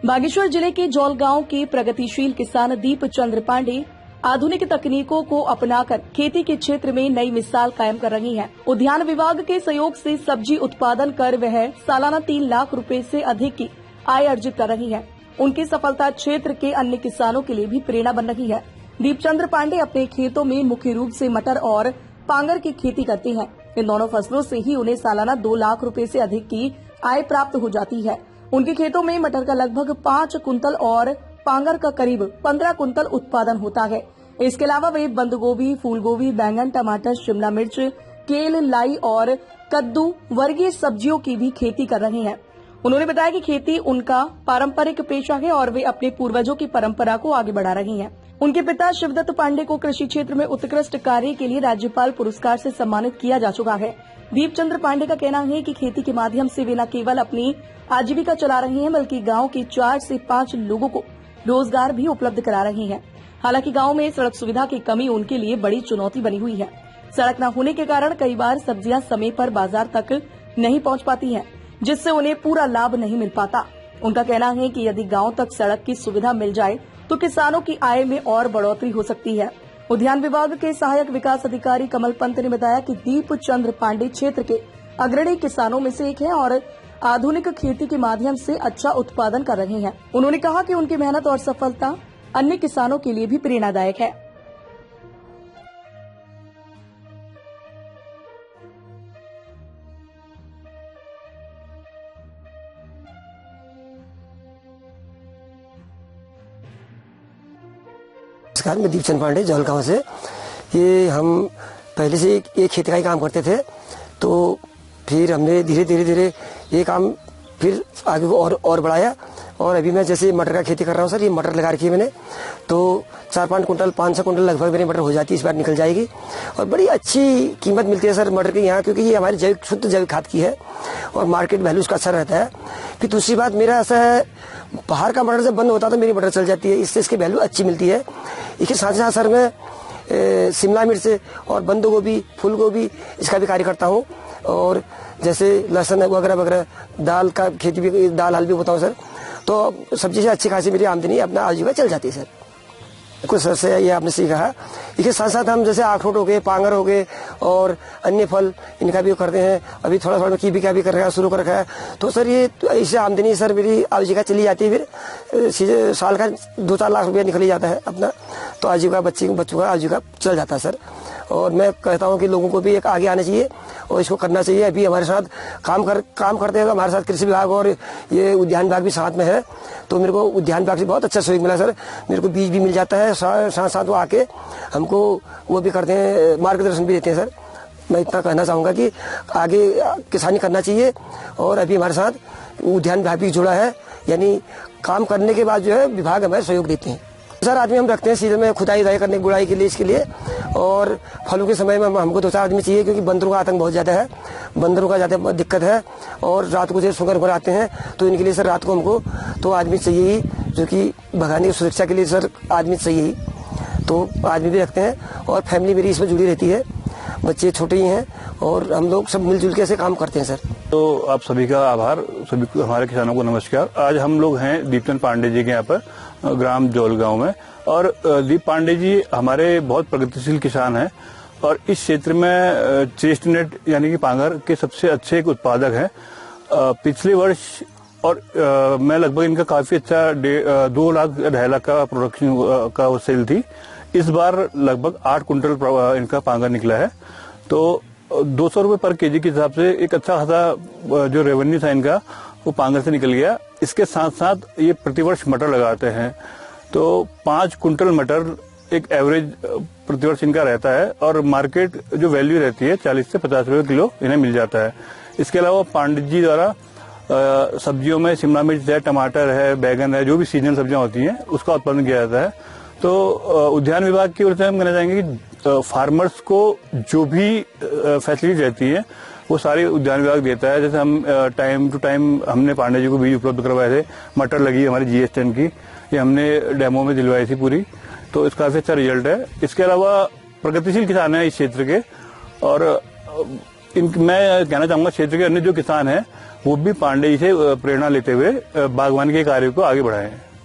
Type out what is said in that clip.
बागेश्वर जिले के जौल गांव के प्रगतिशील किसान दीप चंद्र पांडे आधुनिक तकनीकों को अपनाकर खेती के क्षेत्र में नई मिसाल कायम कर रही हैं। उद्यान विभाग के सहयोग से सब्जी उत्पादन कर वह सालाना 3 लाख रुपए से अधिक की आय अर्जित कर रही हैं। उनकी सफलता क्षेत्र के अन्य किसानों के लिए भी प्रेरणा बन रही है। दीपचंद्र पांडे अपने खेतों में मुख्य रूप से मटर और पांगर की खेती करते हैं। इन दोनों फसलों से ही उन्हें सालाना 2 लाख रुपए से अधिक की आय प्राप्त हो जाती है। उनके खेतों में मटर का लगभग 5 कुंतल और पांगर का करीब 15 कुंतल उत्पादन होता है। इसके अलावा वे बंद गोभी, फूल गोभी, बैंगन, टमाटर, शिमला मिर्च, केल, लाई और कद्दू वर्गीय सब्जियों की भी खेती कर रहे हैं। उन्होंने बताया कि खेती उनका पारंपरिक पेशा है और वे अपने पूर्वजों की परंपरा को आगे बढ़ा रही हैं। उनके पिता शिवदत्त पांडे को कृषि क्षेत्र में उत्कृष्ट कार्य के लिए राज्यपाल पुरस्कार से सम्मानित किया जा चुका है। दीपचंद्र पांडे का कहना है कि खेती के माध्यम से वे न केवल अपनी आजीविका चला रही हैं, बल्कि गांव के 4 से 5 लोगों को रोजगार भी उपलब्ध करा रही हैं। हालांकि गांव में सड़क सुविधा की कमी उनके लिए बड़ी चुनौती बनी हुई है। सड़क न होने के कारण कई बार सब्जियां समय पर बाजार तक नहीं पहुंच पाती हैं, जिससे उन्हें पूरा लाभ नहीं मिल पाता। उनका कहना है कि यदि गांव तक सड़क की सुविधा मिल जाए तो किसानों की आय में और बढ़ोतरी हो सकती है। उद्यान विभाग के सहायक विकास अधिकारी कमल पंत ने बताया कि दीप चंद्र पांडे क्षेत्र के अग्रणी किसानों में से एक हैं और आधुनिक खेती के माध्यम से अच्छा उत्पादन कर रहे हैं। उन्होंने कहा कि उनकी मेहनत और सफलता अन्य किसानों के लिए भी प्रेरणादायक है। नमस्कार, मैं दीपचंद पांडे जौल गांव से। ये हम पहले से एक खेती का ही काम करते थे, तो फिर हमने धीरे धीरे ये काम फिर आगे को और बढ़ाया। और अभी मैं जैसे मटर का खेती कर रहा हूँ सर, ये मटर लगा रखी है मैंने, तो 4-5 कुंटल 500 कुंटल लगभग मेरी मटर हो जाती है, इस बार निकल जाएगी। और बड़ी अच्छी कीमत मिलती है सर मटर की यहाँ, क्योंकि ये हमारी शुद्ध जैविक खाद की है और मार्केट वैल्यू उसका अच्छा रहता है। फिर दूसरी बात मेरा ऐसा है, बाहर का मटर जब बंद होता है तो मेरी मटर चल जाती है, इससे इसकी वैल्यू अच्छी मिलती है। इसके साथ साथ सर मैं शिमला मिर्च और बंद गोभी, फूल गोभी इसका भी कार्य करता हूँ। और जैसे लहसुन वगैरह वगैरह, दाल का खेती भी, दाल हाल भी होता हूँ सर। तो सब्जी से अच्छी खासी मेरी आमदनी अपना आजीविका चल जाती है सर। कुछ सर से ये आपने सही कहा। इसके साथ साथ हम जैसे अखरोट हो गए, पांगर हो गए और अन्य फल, इनका भी करते हैं। अभी थोड़ा थोड़ा कीवी का भी कर रखा है, शुरू कर रखा है। तो सर ये इससे आमदनी सर मेरी आजीविका चली जाती है। फिर साल का 2-4 लाख रुपया निकल ही जाता है अपना, तो आजीविका बच्चों का आजीविका चल जाता है सर। और मैं कहता हूँ कि लोगों को भी एक आगे आना चाहिए और इसको करना चाहिए। अभी हमारे साथ काम करते हैं, तो हमारे साथ कृषि विभाग और ये उद्यान विभाग भी साथ में है। तो मेरे को उद्यान विभाग से बहुत अच्छा सहयोग मिला सर। मेरे को बीज भी मिल जाता है, साथ साथ वो आके हमको वो भी करते हैं, मार्गदर्शन भी देते हैं सर। मैं इतना कहना चाहूँगा कि आगे किसानी करना चाहिए। और अभी हमारे साथ उद्यान विभाग भी जुड़ा है, यानी काम करने के बाद जो है विभाग हमारे सहयोग देते हैं सर। आदमी हम रखते हैं सीजन में खुदाई करने, गुड़ाई के लिए, इसके लिए। और फलों के समय में हमको 2-4 आदमी चाहिए, क्योंकि बंदरों का आतंक बहुत ज़्यादा है, बंदरों का ज़्यादा दिक्कत है। और रात को जो सुगर आते हैं, तो इनके लिए सर रात को हमको तो आदमी चाहिए ही, जो कि भगाने की सुरक्षा के लिए सर आदमी चाहिए ही। तो आदमी भी रखते हैं और फैमिली मेरी इसमें जुड़ी रहती है, बच्चे छोटे ही हैं और हम लोग सब मिलजुल के ऐसे काम करते हैं सर। तो आप सभी का आभार, सभी हमारे किसानों को नमस्कार। आज हम लोग हैं दीपचंद पांडे जी के यहाँ पर ग्राम जौल गांव में। और दीप पांडे जी हमारे बहुत प्रगतिशील किसान हैं और इस क्षेत्र में चेस्टनट यानी कि पांगर के सबसे अच्छे एक उत्पादक हैं। पिछले वर्ष और मैं लगभग इनका काफी अच्छा 2 लाख 2.5 लाख का प्रोडक्शन का सेल थी। इस बार लगभग 8 कुंटल इनका पांगर निकला है। तो 200 रुपए पर केजी के हिसाब से एक अच्छा खासा जो रेवेन्यू था इनका, वो पांगर से निकल गया। इसके साथ साथ ये प्रतिवर्ष मटर लगाते हैं, तो 5 कुंटल मटर एक एवरेज प्रतिवर्ष इनका रहता है। और मार्केट जो वैल्यू रहती है 40 से 50 रुपए किलो इन्हें मिल जाता है। इसके अलावा पांडित जी द्वारा सब्जियों में शिमला मिर्च है, टमाटर है, बैगन है, जो भी सीजनल सब्जियां होती हैं उसका उत्पादन किया जाता है। तो उद्यान विभाग की ओर से हम कहना चाहेंगे कि फार्मर्स को जो भी फैसिलिटी रहती है वो सारी उद्यान विभाग देता है। जैसे हम टाइम टू टाइम हमने पांडे जी को बीज उपलब्ध करवाए थे। मटर लगी हमारी GS10 की, ये हमने डेमो में दिलवाई थी पूरी, तो इसका काफी अच्छा रिजल्ट है। इसके अलावा प्रगतिशील किसान है इस क्षेत्र के और मैं कहना चाहूंगा क्षेत्र के अन्य जो किसान हैं वो भी पांडे जी से प्रेरणा लेते हुए बागवानी के कार्य को आगे बढ़ाएं।